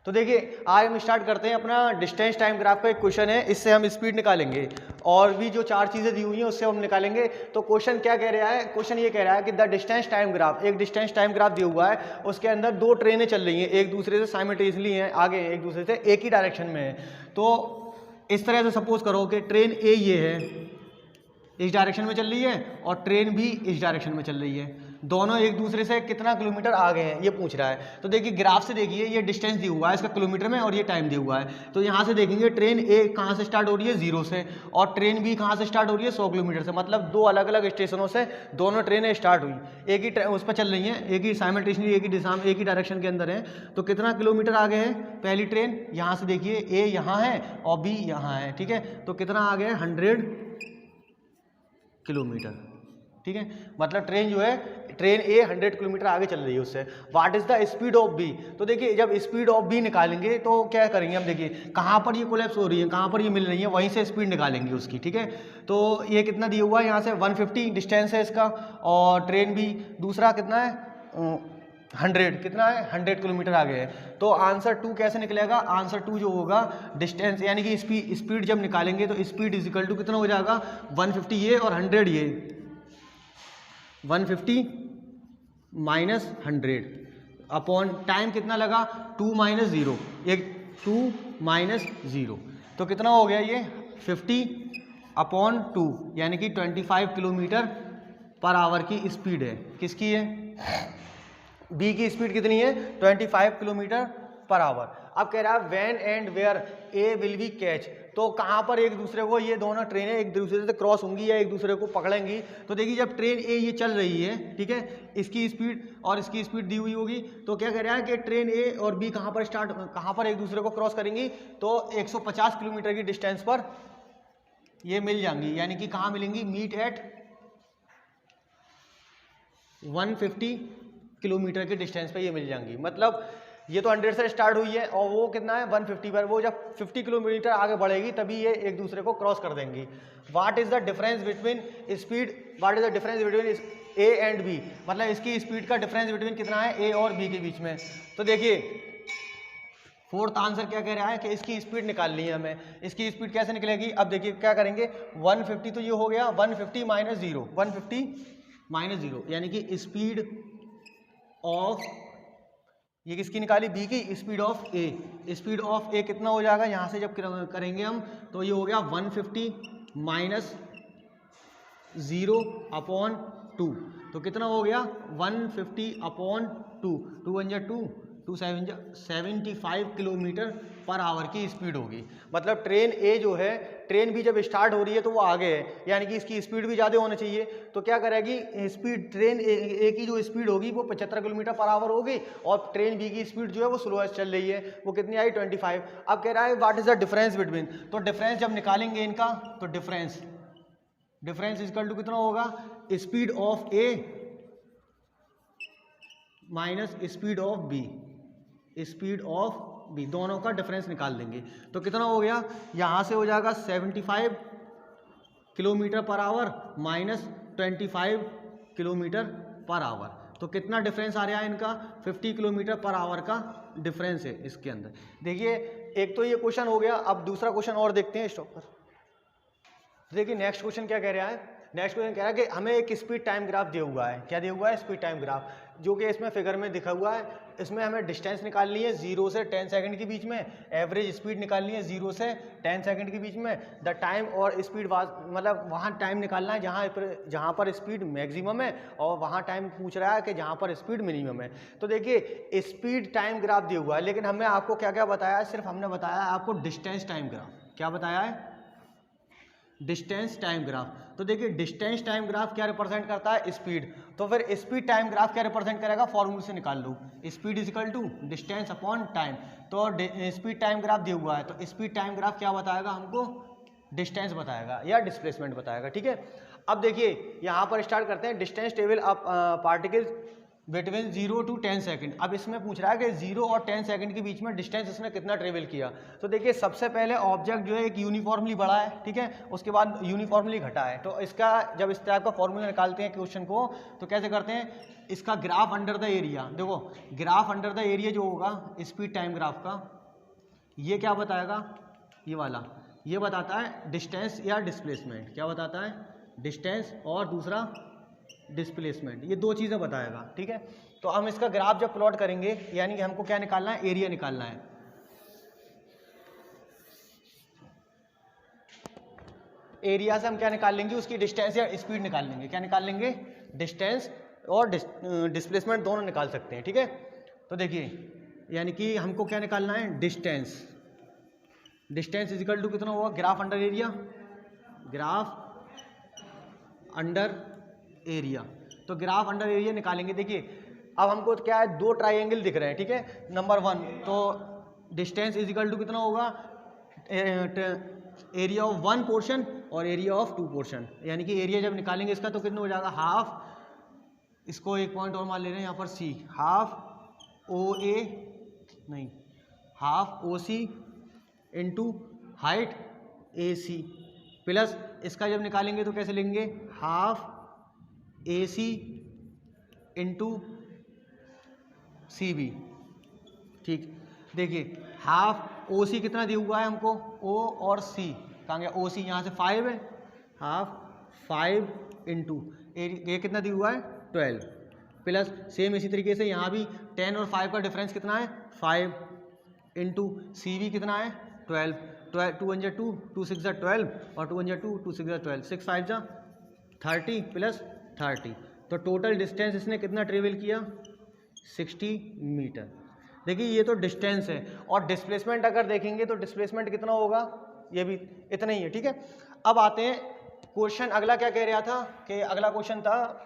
तो देखिए आज हम स्टार्ट करते हैं अपना डिस्टेंस टाइम ग्राफ का एक क्वेश्चन है, इससे हम स्पीड निकालेंगे और भी जो चार चीज़ें दी हुई हैं उससे हम निकालेंगे। तो क्वेश्चन क्या कह रहा है, क्वेश्चन ये कह रहा है कि द डिस्टेंस टाइम ग्राफ, एक डिस्टेंस टाइम ग्राफ दिया हुआ है, उसके अंदर दो ट्रेनें चल रही हैं, एक दूसरे से साइमल्टेनियसली हैं, आगे एक दूसरे से एक ही डायरेक्शन में है। तो इस तरह से सपोज करो कि ट्रेन ए ये है, इस डायरेक्शन में चल रही है और ट्रेन भी इस डायरेक्शन में चल रही है, दोनों एक दूसरे से कितना किलोमीटर आगे हैं ये पूछ रहा है। तो देखिए ग्राफ से देखिए ये डिस्टेंस दिया हुआ है इसका किलोमीटर में और ये टाइम दिया हुआ है। तो यहाँ से देखेंगे ट्रेन ए कहाँ से स्टार्ट हो रही है, 0 से, और ट्रेन बी कहाँ से स्टार्ट हो रही है, 100 किलोमीटर से। मतलब दो अलग अलग स्टेशनों से दोनों ट्रेनें स्टार्ट हुई, एक ही उस पर चल रही हैं, एक ही साइमल्टेनियसली एक ही दिशा में एक ही डायरेक्शन के अंदर है। तो कितना किलोमीटर आगे है पहली ट्रेन, यहाँ से देखिए ए यहाँ है और बी यहाँ है, ठीक है। तो कितना आगे है, 100 किलोमीटर, ठीक है। मतलब ट्रेन जो है, ट्रेन ए 100 किलोमीटर आगे चल रही है उससे। What is the speed of B, तो देखिए जब स्पीड ऑफ बी निकालेंगे तो क्या करेंगे हम, देखिए कहाँ पर ये कोलैप्स हो रही है, कहाँ पर ये मिल रही है, वहीं से स्पीड निकालेंगे उसकी, ठीक है। तो ये कितना दिया हुआ है, यहाँ से 150 डिस्टेंस है इसका, और ट्रेन भी दूसरा कितना है 100, कितना है 100 किलोमीटर आगे है। तो आंसर 2 कैसे निकलेगा, आंसर 2 जो होगा डिस्टेंस यानी कि स्पीड जब निकालेंगे तो स्पीड इज इक्वल टू कितना हो जाएगा, 150 ये और 100 ये, 150 माइनस 100 अपॉन टाइम कितना लगा 2 माइनस 0, एक 2 माइनस 0, तो कितना हो गया ये 50 अपॉन 2 यानी कि 25 किलोमीटर पर आवर की स्पीड है। किसकी है, बी की स्पीड कितनी है 25 किलोमीटर पर आवर। अब कह रहा है when and where A will be catch, तो कहाँ पर एक दूसरे को ये दोनों ट्रेनें एक दूसरे से क्रॉस होंगी या एक दूसरे को पकड़ेंगी। तो देखिए जब ट्रेन ए ये चल रही है, ठीक है, इसकी स्पीड और इसकी स्पीड दी हुई होगी, तो क्या कह रहा है कि ट्रेन ए और बी कहाँ पर एक दूसरे को क्रॉस करेंगी, तो 150 किलोमीटर की डिस्टेंस पर ये मिल जाएंगी, यानी कि कहाँ मिलेंगी, मीट एट 150 किलोमीटर के डिस्टेंस पे ये मिल जाएंगी। मतलब ये तो 100 से स्टार्ट हुई है और वो कितना है 150 पर, वो जब 50 किलोमीटर आगे बढ़ेगी तभी ये एक दूसरे को क्रॉस कर देंगी। What is the difference between speed, what is the difference between A and B, मतलब इसकी स्पीड का डिफरेंस बिटवीन कितना है ए और बी के बीच में। तो देखिए फोर्थ आंसर क्या कह रहा है कि इसकी स्पीड निकालनी है हमें। इसकी स्पीड कैसे निकलेगी, अब देखिए क्या करेंगे, 150 तो ये हो गया 150 माइनस 0, 150 माइनस 0 यानी कि स्पीड ऑफ, ये किसकी निकाली, बी की, speed of A. Speed of A कितना हो जाएगा, यहाँ से जब करेंगे हम तो ये हो गया 150 माइनस 0 अपॉन 2, तो कितना हो गया 150 अपॉन 2, 2 1 2, 275 किलोमीटर पर आवर की स्पीड होगी। मतलब ट्रेन ए जो है, ट्रेन भी जब स्टार्ट हो रही है तो वो आगे है, यानी कि इसकी स्पीड भी ज़्यादा होना चाहिए। तो क्या करेगी स्पीड, ट्रेन ए की जो स्पीड होगी वो 75 किलोमीटर पर आवर होगी और ट्रेन बी की स्पीड जो है वो स्लोएस्ट चल रही है, वो कितनी आई 25। अब कह रहा है what is the difference between, तो डिफरेंस जब निकालेंगे इनका तो डिफरेंस इक्वल टू कितना होगा, speed of A minus speed of B, speed of B, दोनों का डिफरेंस निकाल देंगे। तो कितना हो गया, यहाँ से हो जाएगा 75 kilometre per hour minus 25 kilometre per hour. तो कितना डिफरेंस आ रहा है इनका, 50 किलोमीटर पर आवर का डिफरेंस है इसके अंदर। देखिए एक तो ये क्वेश्चन हो गया, अब दूसरा क्वेश्चन और देखते हैं स्टॉप पर। देखिए नेक्स्ट क्वेश्चन क्या कह रहा है, नेक्स्ट क्वेश्चन कह रहा है कि हमें एक स्पीड टाइम ग्राफ दिया हुआ है, क्या दिया हुआ है, स्पीड टाइम ग्राफ, जो कि इसमें फिगर में दिखा हुआ है। इसमें हमें डिस्टेंस निकालनी है 0 से 10 सेकंड के बीच में, एवरेज स्पीड निकालनी है 0 से 10 सेकंड के बीच में, द टाइम और स्पीड मतलब वहाँ टाइम निकालना है जहाँ पर स्पीड मैक्सिमम है और वहाँ टाइम पूछ रहा है कि जहाँ पर स्पीड मिनिमम है। तो देखिए स्पीड टाइम ग्राफ दिया हुआ है, लेकिन हमने आपको क्या क्या बताया है, सिर्फ हमने बताया है आपको डिस्टेंस टाइम ग्राफ। क्या बताया है, डिस्टेंस टाइम ग्राफ। तो देखिए डिस्टेंस टाइम ग्राफ क्या रिप्रेजेंट करता है, स्पीड। तो फिर स्पीड टाइम ग्राफ क्या रिप्रेजेंट करेगा, फॉर्मूले से निकाल लो, speed is equal to distance upon time. तो स्पीड टाइम ग्राफ दिया हुआ है तो स्पीड टाइम ग्राफ क्या बताएगा हमको, डिस्टेंस बताएगा या डिस्प्लेसमेंट बताएगा, ठीक है। अब देखिए यहाँ पर स्टार्ट करते हैं, distance table of particles between 0 to 10 second. अब इसमें पूछ रहा है कि 0 और 10 सेकंड के बीच में डिस्टेंस इसने कितना ट्रेवल किया। तो देखिए सबसे पहले ऑब्जेक्ट जो है एक यूनिफॉर्मली बढ़ा है, ठीक है, उसके बाद यूनिफॉर्मली घटा है। तो इसका जब इस टाइप का फॉर्मूला निकालते हैं क्वेश्चन को तो कैसे करते हैं, इसका ग्राफ अंडर द एरिया, देखो ग्राफ अंडर द एरिया जो होगा स्पीड टाइम ग्राफ का, ये क्या बताएगा, ये वाला, ये बताता है डिस्टेंस या डिस्प्लेसमेंट। क्या बताता है, डिस्टेंस और दूसरा डिस्प्लेसमेंट, ये दो चीज़ें बताएगा, ठीक है। तो हम इसका ग्राफ जब प्लॉट करेंगे, यानी कि हमको क्या निकालना है, एरिया निकालना है। एरिया से हम क्या निकाल लेंगे, उसकी डिस्टेंस या स्पीड निकाल लेंगे। क्या निकाल लेंगे, डिस्टेंस और डिस्प्लेसमेंट दोनों निकाल सकते हैं, ठीक है। तो देखिए, यानी कि हमको क्या निकालना है, distance. Distance is equal to कितना होगा, graph under area, graph under area. तो ग्राफ अंडर एरिया निकालेंगे। देखिए अब हमको क्या है, दो ट्राइंगल दिख रहे हैं, ठीक है। नंबर 1 तो डिस्टेंस इज इक्वल टू कितना होगा, एरिया ऑफ 1 पोर्शन और एरिया ऑफ 2 पोर्शन। यानी कि एरिया जब निकालेंगे इसका तो कितना हो जाएगा, हाफ, इसको एक पॉइंट और मान ले रहे हैं यहाँ पर सी, हाफ ओ ए नहीं, हाफ ओ सी इंटू हाइट ए सी, प्लस इसका जब निकालेंगे तो कैसे लेंगे, हाफ ए सी इंटू सी बी, ठीक। देखिए हाफ ओ सी कितना दिया हुआ है हमको, ओ और सी कहाँ गया, ओ सी यहाँ से 5 है, हाफ 5 इंटू ये कितना दिया हुआ है 12, प्लस सेम इसी तरीके से यहाँ भी 10 और 5 का डिफरेंस कितना है 5 इंटू सी भी कितना है 12, 2 1 2, 2 6 12 और 2 1 2, 2 6 12, 6 5 30 प्लस 30। तो टोटल डिस्टेंस इसने कितना ट्रेवल किया, 60 मीटर। देखिए ये तो डिस्टेंस है, और डिस्प्लेसमेंट अगर देखेंगे तो डिस्प्लेसमेंट कितना होगा, ये भी इतना ही है, ठीक है। अब आते हैं क्वेश्चन, अगला क्या कह रहा था कि अगला क्वेश्चन था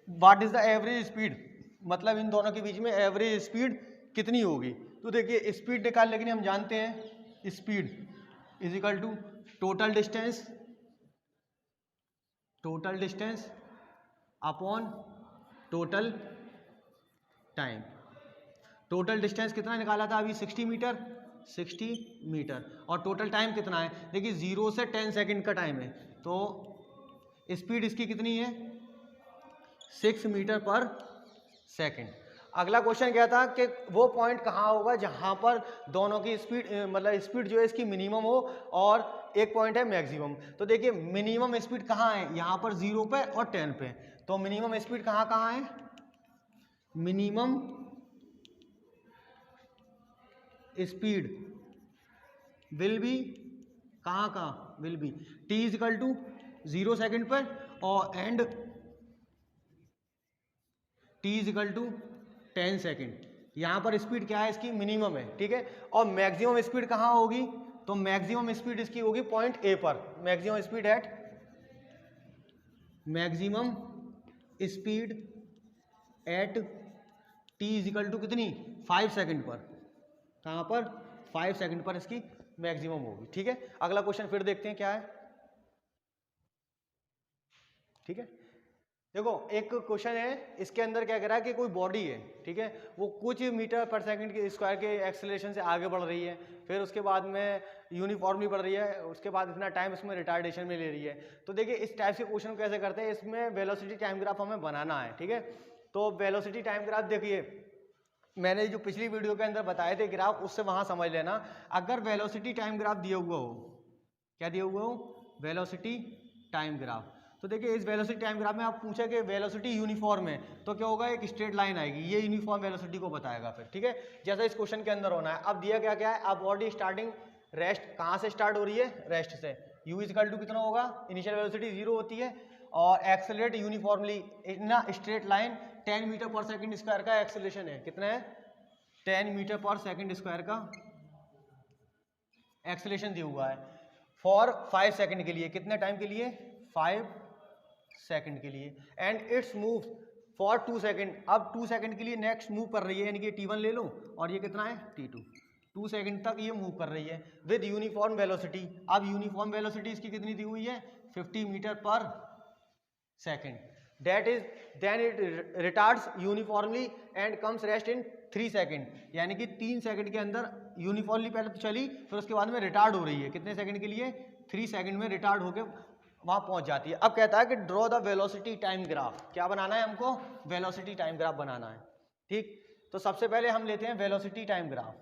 what is the average speed, मतलब इन दोनों के बीच में एवरेज स्पीड कितनी होगी। तो देखिए स्पीड निकालने के लिए हम जानते हैं speed is equal to total distance upon total time. Total distance कितना निकाला था अभी 60 मीटर, और टोटल टाइम कितना है, देखिए 0 से 10 सेकंड का टाइम है, तो स्पीड इसकी कितनी है 6 मीटर पर सेकंड। अगला क्वेश्चन क्या था कि वो पॉइंट कहाँ होगा जहाँ पर दोनों की स्पीड, मतलब स्पीड जो है इसकी मिनिमम हो और एक पॉइंट है मैक्सिमम। तो देखिए मिनिमम स्पीड कहाँ है, यहाँ पर 0 पे और 10 पे। तो मिनिमम स्पीड कहाँ कहाँ है, मिनिमम स्पीड विल बी कहाँ will be t is equal to 0 second पर और and t is equal to 10 second. यहाँ पर स्पीड क्या है इसकी मिनिमम है, ठीक है। और मैक्सिमम स्पीड कहाँ होगी, तो मैक्सिमम स्पीड इसकी होगी पॉइंट ए पर, maximum speed at t is equal to कितनी 5 सेकेंड पर, कहाँ पर 5 सेकेंड पर इसकी मैक्सिमम होगी, ठीक है। अगला क्वेश्चन फिर देखते हैं क्या है, ठीक है। देखो एक क्वेश्चन है, इसके अंदर क्या कह रहा है कि कोई बॉडी है, ठीक है, वो कुछ मीटर पर सेकंड के स्क्वायर के एक्सेलरेशन से आगे बढ़ रही है, फिर उसके बाद में यूनिफॉर्मली बढ़ रही है, उसके बाद इतना टाइम इसमें रिटार्डेशन में ले रही है। तो देखिए इस टाइप के क्वेश्चन कैसे करते हैं, इसमें वेलोसिटी टाइम ग्राफ हमें बनाना है, ठीक है। तो वेलोसिटी टाइम ग्राफ देखिए मैंने जो पिछली वीडियो के अंदर बताए थे ग्राफ, उससे वहां समझ लेना। अगर वेलोसिटी टाइम ग्राफ दिया हुआ हो, क्या दिया हुआ हो, वेलोसिटी टाइम ग्राफ, तो देखिए इस वेलोसिटी टाइम ग्राफ में आप पूछे कि वेलोसिटी यूनिफॉर्म है, तो क्या होगा, एक स्ट्रेट लाइन आएगी, ये यूनिफॉर्म वेलोसिटी को बताएगा फिर, ठीक है, जैसा इस क्वेश्चन के अंदर होना है। अब दिया क्या क्या है, अब बॉडी स्टार्टिंग रेस्ट, कहाँ से स्टार्ट हो रही है, रेस्ट से, u इज इक्वल टू कितना होगा, इनिशियल वेलोसिटी 0 होती है, और accelerate uniformly in a straight line 10 metre per second square का एक्सेलरेशन है, कितना है 10 मीटर पर सेकंड स्क्वायर का एक्सेलरेशन दिया हुआ है फॉर 5 सेकंड के लिए, कितने टाइम के लिए 5 सेकंड के लिए, and it's move for 2 second. अब 2 सेकंड के लिए नेक्स्ट मूव कर रही है, यानी कि t1 ले लो और ये कितना है t2, 2 सेकंड तक ये मूव कर रही है विद यूनिफॉर्म वेलोसिटी। अब यूनिफॉर्म वेलोसिटी इसकी कितनी दी हुई है 50 metre per second, that is then it retards uniformly and comes rest in 3 second, यानी कि 3 सेकंड के अंदर यूनिफॉर्मली पहले तो चली, फिर उसके बाद में रिटार्ड हो रही है, कितने सेकंड के लिए 3 सेकंड में रिटार्ड होकर वहां पहुंच जाती है। अब कहता है कि draw the velocity time graph, क्या बनाना है हमको, वेलोसिटी टाइम ग्राफ बनाना है, ठीक। तो सबसे पहले हम लेते हैं वेलोसिटी टाइम ग्राफ,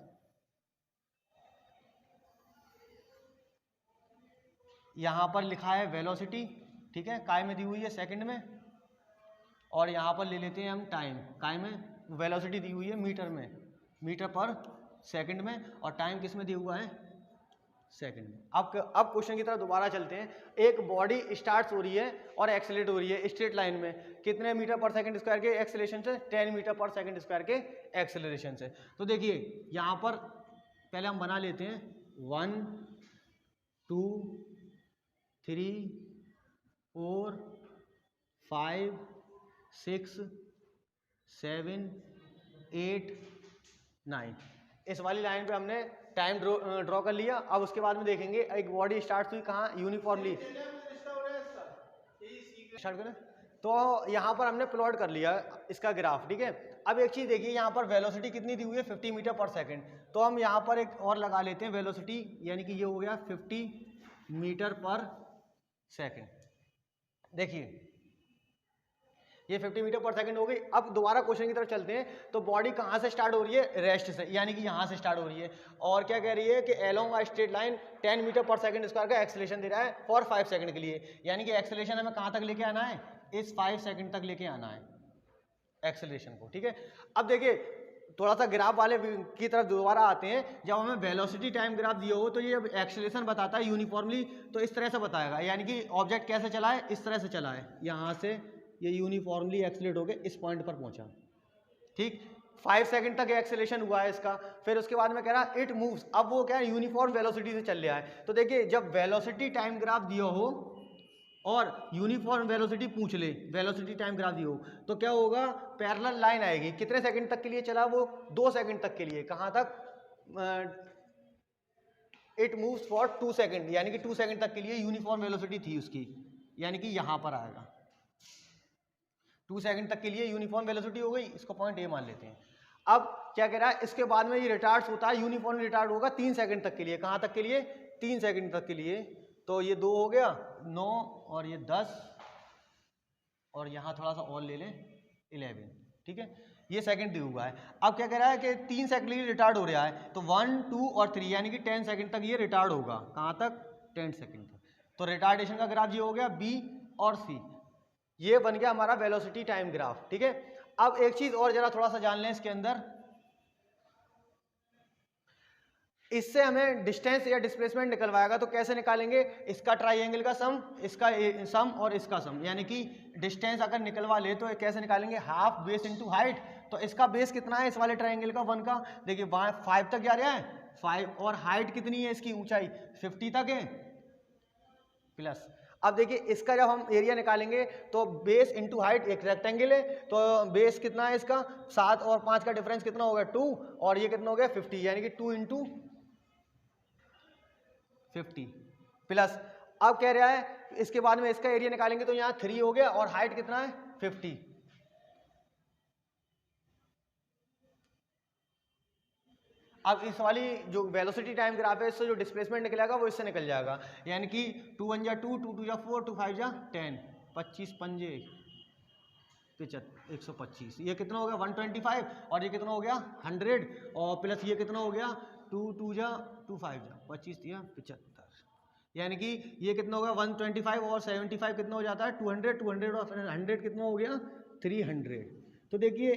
यहाँ पर लिखा है वेलोसिटी, ठीक है, काय में दी हुई है सेकंड में, और यहाँ पर ले लेते हैं हम टाइम, काय में वेलोसिटी दी हुई है मीटर में, मीटर पर सेकंड में, और टाइम किस में दिया हुआ है, सेकंड में। अब क्वेश्चन की तरफ दोबारा चलते हैं। एक बॉडी स्टार्ट हो रही है और एक्सेलरेट हो रही है स्ट्रेट लाइन में, कितने मीटर पर सेकंड स्क्वायर के एक्सेलरेशन से, 10 मीटर पर सेकंड स्क्वायर के एक्सेलरेशन से। तो देखिए यहाँ पर पहले हम बना लेते हैं 1 2 3 4 5 6 7 8 9। इस वाली लाइन पे हमने टाइम ड्रॉ कर लिया। अब उसके बाद में देखेंगे एक बॉडी स्टार्ट हुई कहाँ, यूनिफॉर्मली स्टार्ट करें, तो यहाँ पर हमने प्लॉट कर लिया इसका ग्राफ, ठीक है। अब एक चीज़ देखिए, यहाँ पर वेलोसिटी कितनी दी हुई है, 50 मीटर पर सेकंड, तो हम यहाँ पर एक और लगा लेते हैं वेलोसिटी, यानी कि ये हो गया 50 मीटर पर सेकंड। देखिए ये 50 मीटर पर सेकंड हो गई। अब दोबारा क्वेश्चन की तरफ चलते हैं। तो बॉडी कहाँ से स्टार्ट हो रही है, रेस्ट से, यानी कि यहाँ से स्टार्ट हो रही है, और क्या कह रही है कि along a straight line 10 metre per second square का एक्सेलरेशन दे रहा है फॉर 5 सेकंड के लिए, यानी कि एक्सेलरेशन हमें कहाँ तक लेके आना है, इस 5 सेकंड तक लेके आना है एक्सेलरेशन को, ठीक है। अब देखिए थोड़ा सा ग्राफ वाले की तरफ दोबारा आते हैं। जब हमें वेलोसिटी टाइम ग्राफ दिया हो तो ये जब एक्सेलरेशन बताता है यूनिफॉर्मली, तो इस तरह से बताएगा, यानी कि ऑब्जेक्ट कैसे चला है, इस तरह से चला है, यहाँ से ये यूनिफॉर्मली एक्सेलरेट हो गए इस पॉइंट पर पहुंचा, ठीक। 5 सेकंड तक एक्सेलरेशन हुआ है इसका। फिर उसके बाद में कह रहा इट मूव्स, अब वो क्या है, यूनिफॉर्म वेलोसिटी से चल रहा है। तो देखिए जब वेलोसिटी टाइम ग्राफ दिया हो और यूनिफॉर्म वेलोसिटी पूछ ले, वेलोसिटी टाइम ग्राफ दिया हो, तो क्या होगा, पैरेलल लाइन आएगी। कितने सेकंड तक के लिए चला वो, 2 सेकंड तक के लिए। कहाँ तक, इट मूव्स फॉर 2 सेकंड, यानी कि 2 सेकंड तक के लिए यूनिफॉर्म वेलोसिटी थी उसकी, यानी कि यहाँ पर आएगा 2 सेकंड तक के लिए यूनिफॉर्म वेलोसिटी हो गई, इसको पॉइंट ए मान लेते हैं। अब क्या कह रहा है, इसके बाद में ये रिटार्ड्स होता है, यूनिफॉर्म रिटार्ड होगा 3 सेकंड तक के लिए। कहाँ तक के लिए, 3 सेकंड तक के लिए। तो ये 2 हो गया 9 और ये 10, और यहाँ थोड़ा सा और ले लें 11, ठीक है। ये सेकंड दिया हुआ है। अब क्या कह रहा है कि 3 सेकंड के लिए रिटार्ड हो रहा है, तो 1 2 और 3 यानी कि 10 सेकंड तक ये रिटार्ड होगा। कहाँ तक, 10 सेकंड तक। तो रिटार्डेशन का ग्राफ ये हो गया बी और सी, ये बन गया हमारा वेलोसिटी टाइम ग्राफ, ठीक है। अब एक चीज और जरा थोड़ा सा जान लें इसके अंदर, इससे हमें डिस्टेंस या डिस्प्लेसमेंट निकलवाएगा, तो कैसे निकालेंगे, इसका ट्राइंगल का सम, इसका सम और इसका सम, यानी कि डिस्टेंस अगर निकलवा ले तो कैसे निकालेंगे, हाफ बेस इनटू हाइट। तो इसका बेस कितना है इस वाले ट्राइंगल का 1 का, देखिए 5 तक जा रहा है 5, और हाइट कितनी है इसकी, ऊंचाई 50 तक है प्लस। अब देखिए इसका जब हम एरिया निकालेंगे तो बेस इंटू हाइट, एक रेक्टेंगल है तो बेस कितना है इसका, 7 और 5 का डिफरेंस कितना हो गया 2, और ये कितना हो गया 50, यानी कि 2 इंटू 50 प्लस। अब कह रहा है इसके बाद में इसका एरिया निकालेंगे तो यहाँ 3 हो गया, और हाइट कितना है 50। अब इस वाली जो वेलोसिटी टाइम ग्राफ है, इससे जो डिस्प्लेसमेंट निकलेगा वो इससे निकल जाएगा, यानी कि 2 1 जा 2, 2 2 जा 4, 2 5 जा 10, 25 पंजे 125, ये कितना हो गया 125, और ये कितना हो गया 100, और प्लस ये कितना हो गया 2 2 जा 2 5 जा 25 दिया 75, यानी कि ये कितना हो गया 125, और 75 कितना हो जाता है 200, 200 और 100 कितना हो गया 300। तो देखिए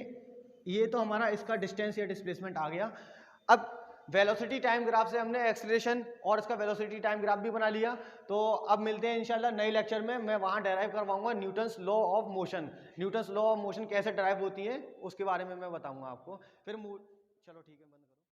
ये तो हमारा इसका डिस्टेंस या डिस्प्लेसमेंट आ गया। अब वेलोसिटी टाइम ग्राफ से हमने एक्सेलरेशन और इसका वेलोसिटी टाइम ग्राफ भी बना लिया। तो अब मिलते हैं इंशाल्लाह नए लेक्चर में, मैं वहाँ डेराइव करवाऊंगा Newton's law of motion. Newton's law of motion कैसे डेराइव होती है उसके बारे में मैं बताऊंगा आपको। फिर चलो ठीक है।